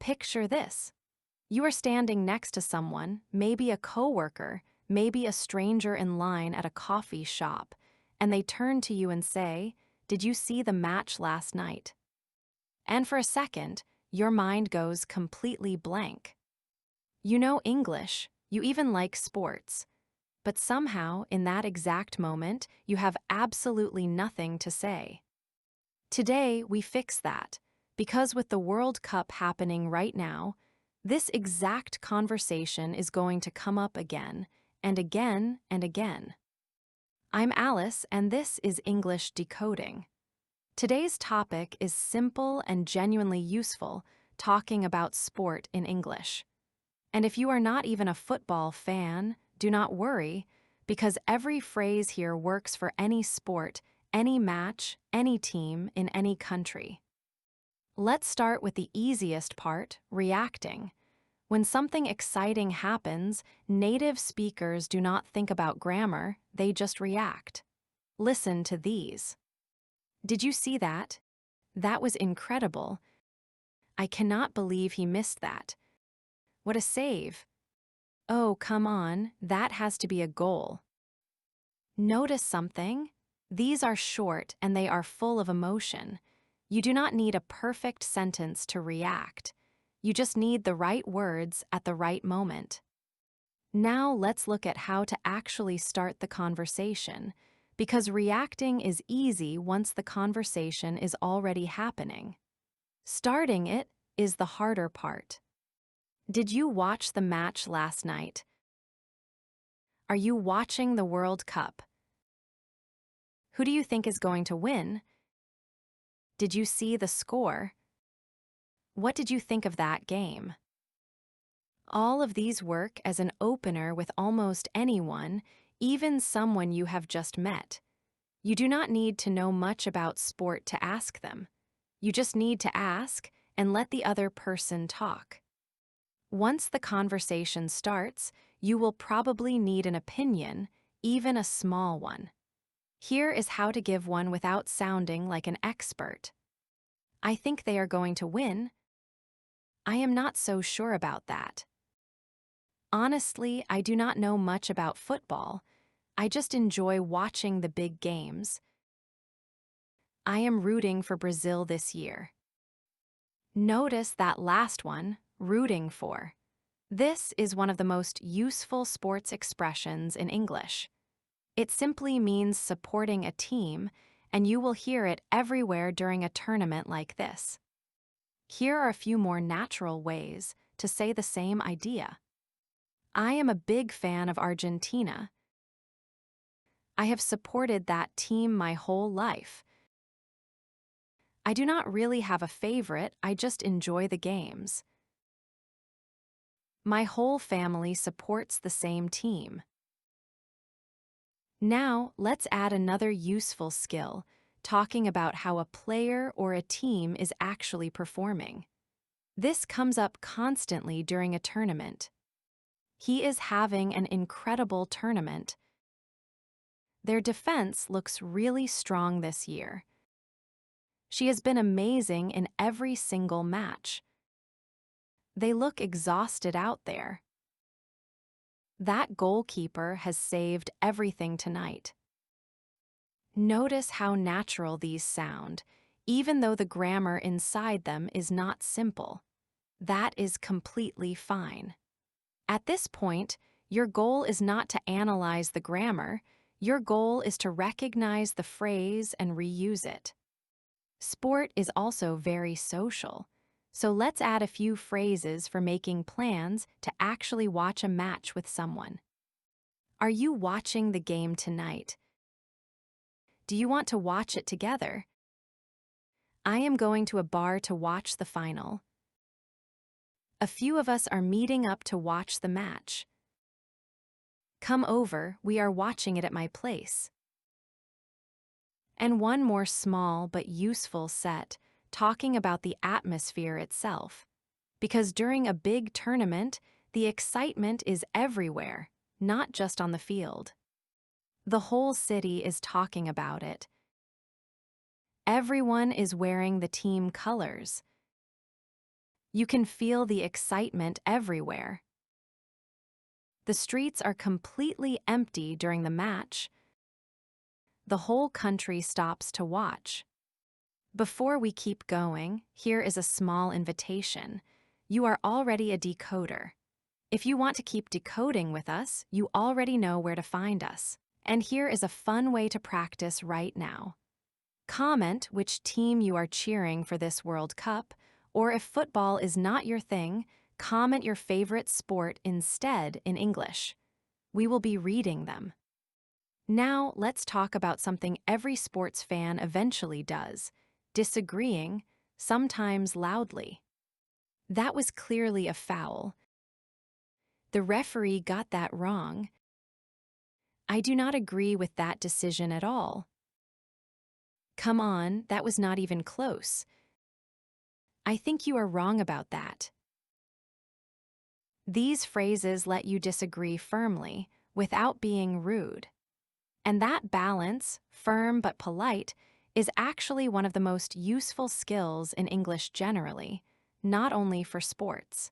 Picture this. You are standing next to someone, maybe a coworker, maybe a stranger in line at a coffee shop, and they turn to you and say, "Did you see the match last night?" And for a second, your mind goes completely blank. You know English, you even like sports, but somehow, in that exact moment, you have absolutely nothing to say. Today, we fix that, because with the World Cup happening right now, this exact conversation is going to come up again, and again, and again. I'm Alice, and this is English Decoding. Today's topic is simple and genuinely useful, talking about sport in English. And if you are not even a football fan, do not worry, because every phrase here works for any sport, any match, any team, in any country. Let's start with the easiest part, reacting. When something exciting happens, native speakers do not think about grammar, they just react. Listen to these. Did you see that? That was incredible. I cannot believe he missed that. What a save. Oh, come on, that has to be a goal. Notice something? These are short and they are full of emotion. You do not need a perfect sentence to react. You just need the right words at the right moment. Now let's look at how to actually start the conversation, because reacting is easy once the conversation is already happening. Starting it is the harder part. Did you watch the match last night? Are you watching the World Cup? Who do you think is going to win? Did you see the score? What did you think of that game? All of these work as an opener with almost anyone, even someone you have just met. You do not need to know much about sport to ask them. You just need to ask and let the other person talk. Once the conversation starts, you will probably need an opinion, even a small one. Here is how to give one without sounding like an expert. I think they are going to win. I am not so sure about that. Honestly, I do not know much about football. I just enjoy watching the big games. I am rooting for Brazil this year. Notice that last one, rooting for. This is one of the most useful sports expressions in English. It simply means supporting a team, and you will hear it everywhere during a tournament like this. Here are a few more natural ways to say the same idea. I am a big fan of Argentina. I have supported that team my whole life. I do not really have a favorite, I just enjoy the games. My whole family supports the same team. Now, let's add another useful skill, talking about how a player or a team is actually performing. This comes up constantly during a tournament. He is having an incredible tournament. Their defense looks really strong this year. She has been amazing in every single match. They look exhausted out there. That goalkeeper has saved everything tonight. Notice how natural these sound, even though the grammar inside them is not simple. That is completely fine. At this point, your goal is not to analyze the grammar, your goal is to recognize the phrase and reuse it. Sport is also very social, so let's add a few phrases for making plans to actually watch a match with someone. Are you watching the game tonight? Do you want to watch it together? I am going to a bar to watch the final. A few of us are meeting up to watch the match. Come over, we are watching it at my place. And one more small but useful set, talking about the atmosphere itself. Because during a big tournament, the excitement is everywhere, not just on the field. The whole city is talking about it. Everyone is wearing the team colors. You can feel the excitement everywhere. The streets are completely empty during the match. The whole country stops to watch. Before we keep going, here is a small invitation. You are already a decoder. If you want to keep decoding with us, you already know where to find us. And here is a fun way to practice right now. Comment which team you are cheering for this World Cup, or if football is not your thing, comment your favorite sport instead in English. We will be reading them. Now, let's talk about something every sports fan eventually does: disagreeing, sometimes loudly. That was clearly a foul. The referee got that wrong. I do not agree with that decision at all. Come on, that was not even close. I think you are wrong about that. These phrases let you disagree firmly, without being rude. And that balance, firm but polite, is actually one of the most useful skills in English generally, not only for sports.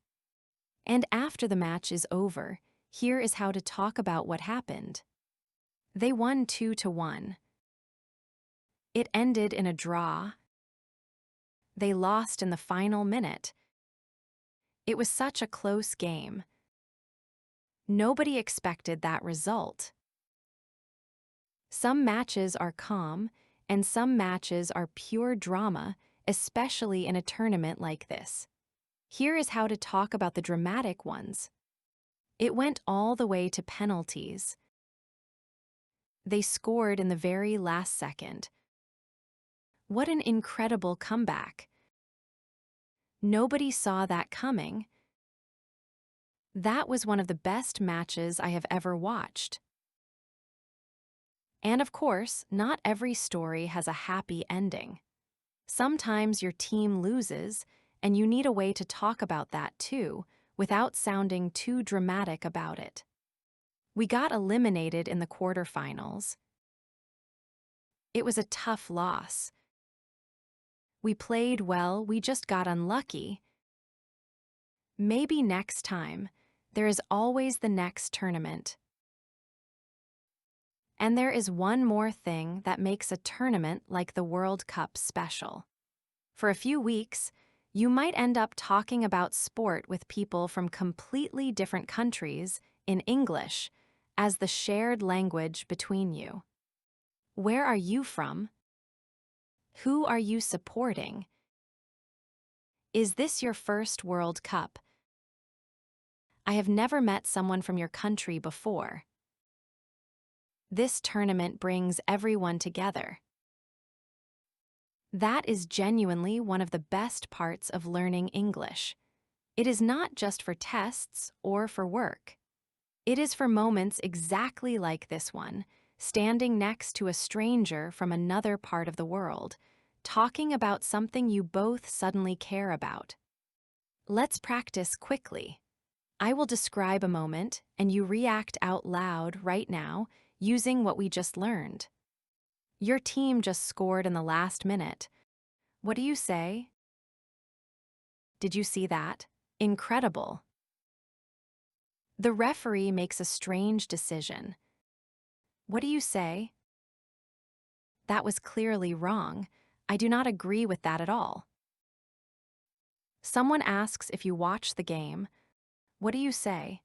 And after the match is over, here is how to talk about what happened. They won 2-1. It ended in a draw. They lost in the final minute. It was such a close game. Nobody expected that result. Some matches are calm, and some matches are pure drama, especially in a tournament like this. Here is how to talk about the dramatic ones. It went all the way to penalties. They scored in the very last second. What an incredible comeback. Nobody saw that coming. That was one of the best matches I have ever watched. And of course, not every story has a happy ending. Sometimes your team loses, and you need a way to talk about that too, without sounding too dramatic about it. We got eliminated in the quarterfinals. It was a tough loss. We played well, we just got unlucky. Maybe next time. There is always the next tournament. And there is one more thing that makes a tournament like the World Cup special. For a few weeks, you might end up talking about sport with people from completely different countries in English as the shared language between you. Where are you from? Who are you supporting? Is this your first World Cup? I have never met someone from your country before. This tournament brings everyone together. That is genuinely one of the best parts of learning English. It is not just for tests or for work. It is for moments exactly like this one, standing next to a stranger from another part of the world, talking about something you both suddenly care about. Let's practice quickly. I will describe a moment, and you react out loud right now using what we just learned. Your team just scored in the last minute. What do you say? Did you see that? Incredible. The referee makes a strange decision. What do you say? That was clearly wrong. I do not agree with that at all. Someone asks if you watched the game. What do you say?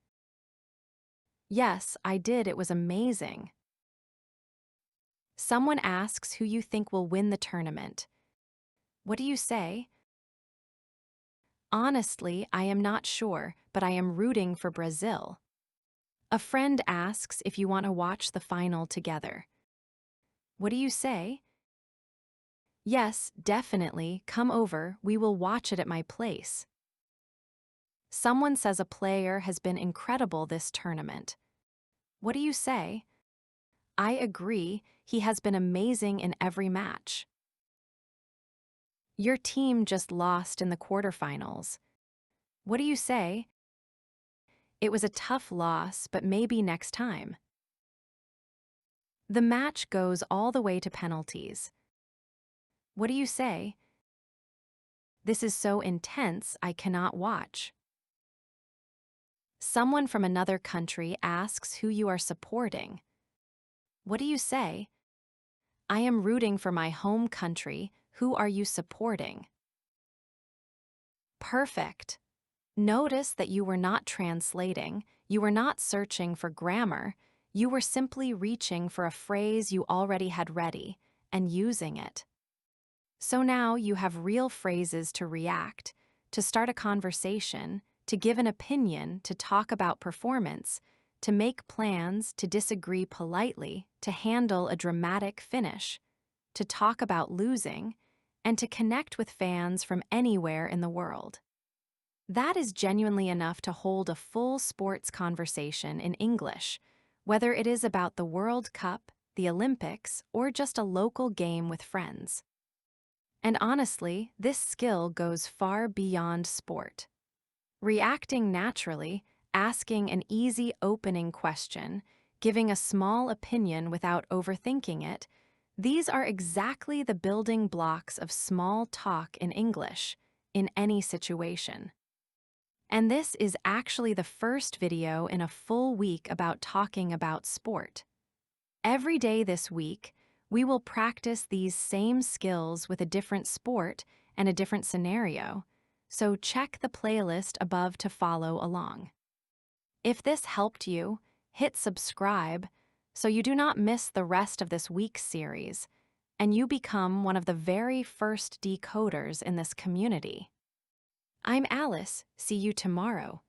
Yes, I did. It was amazing. Someone asks who you think will win the tournament. What do you say? Honestly, I am not sure, but I am rooting for Brazil. A friend asks if you want to watch the final together. What do you say? Yes, definitely, come over, we will watch it at my place. Someone says a player has been incredible this tournament. What do you say? I agree, he has been amazing in every match. Your team just lost in the quarterfinals. What do you say? It was a tough loss, but maybe next time. The match goes all the way to penalties. What do you say? This is so intense I cannot watch. Someone from another country asks who you are supporting. What do you say? I am rooting for my home country. Who are you supporting? Perfect. Notice that you were not translating, you were not searching for grammar, you were simply reaching for a phrase you already had ready and using it. So now you have real phrases to react, to start a conversation, to give an opinion, to talk about performance, to make plans, to disagree politely, to handle a dramatic finish, to talk about losing, and to connect with fans from anywhere in the world. That is genuinely enough to hold a full sports conversation in English, whether it is about the World Cup, the Olympics, or just a local game with friends. And honestly, this skill goes far beyond sport. Reacting naturally, asking an easy opening question, giving a small opinion without overthinking it, these are exactly the building blocks of small talk in English, in any situation. And this is actually the first video in a full week about talking about sport. Every day this week, we will practice these same skills with a different sport and a different scenario, so check the playlist above to follow along. If this helped you, hit subscribe so you do not miss the rest of this week's series, and you become one of the very first decoders in this community. I'm Alice. See you tomorrow.